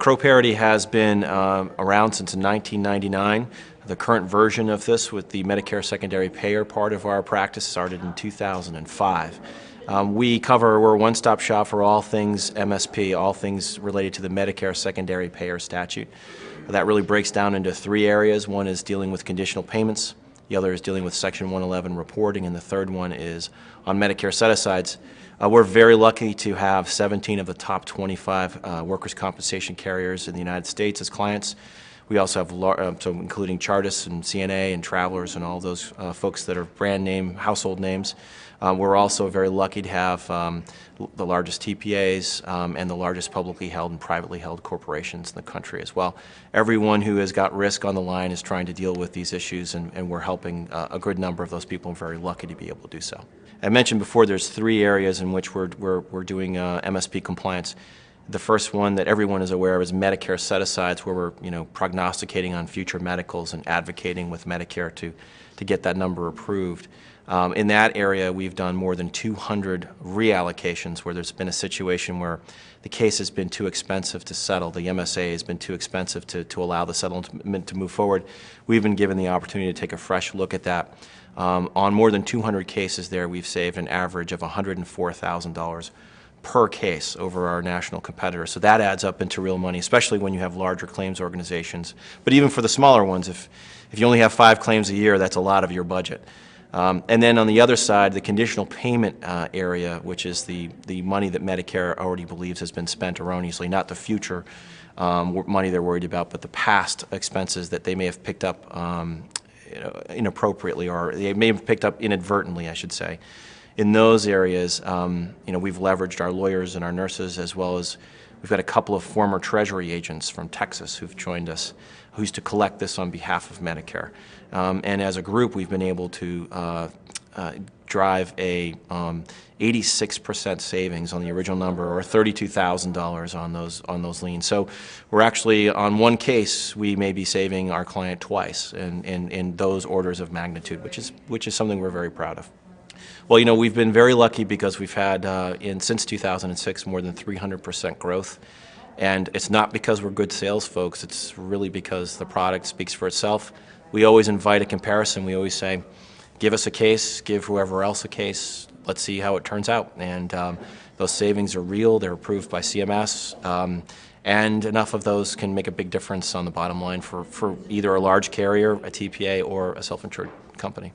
Crowe Paradis has been around since 1999. The current version of this with the Medicare secondary payer part of our practice started in 2005. We're a one-stop shop for all things MSP, all things related to the Medicare secondary payer statute. That really breaks down into three areas. One is dealing with conditional payments, the other is dealing with Section 111 reporting, and the third one is on Medicare set-asides. We're very lucky to have 17 of the top 25 workers' compensation carriers in the United States as clients. We also have, including Chartis and CNA and Travelers and all those folks that are brand name, household names. We're also very lucky to have the largest TPAs and the largest publicly held and privately held corporations in the country as well. Everyone who has got risk on the line is trying to deal with these issues, and we're helping a good number of those people. I'm very lucky to be able to do so. I mentioned before there's three areas in which we're doing MSP compliance. The first one that everyone is aware of is Medicare set-asides, where we're prognosticating on future medicals and advocating with Medicare to get that number approved. In that area, we've done more than 200 reallocations where there's been a situation where the case has been too expensive to settle, the MSA has been too expensive to allow the settlement to move forward. We've been given the opportunity to take a fresh look at that. On more than 200 cases there, we've saved an average of $104,000 per case over our national competitors. So that adds up into real money, especially when you have larger claims organizations. But even for the smaller ones, if you only have 5 claims a year, that's a lot of your budget. And then on the other side, the conditional payment area, which is the money that Medicare already believes has been spent erroneously, not the future money they're worried about, but the past expenses that they may have picked up inappropriately, or they may have picked up inadvertently, I should say. In those areas, we've leveraged our lawyers and our nurses, as well as we've got a couple of former Treasury agents from Texas who've joined us, who used to collect this on behalf of Medicare. And as a group, we've been able to drive a 86% savings on the original number, or $32,000 on those liens. So we're actually, on one case, we may be saving our client twice in those orders of magnitude, which is something we're very proud of. Well, we've been very lucky because we've had, since 2006, more than 300% growth. And it's not because we're good sales folks, it's really because the product speaks for itself. We always invite a comparison. We always say, give us a case, give whoever else a case, let's see how it turns out. And those savings are real, they're approved by CMS, and enough of those can make a big difference on the bottom line for either a large carrier, a TPA, or a self-insured company.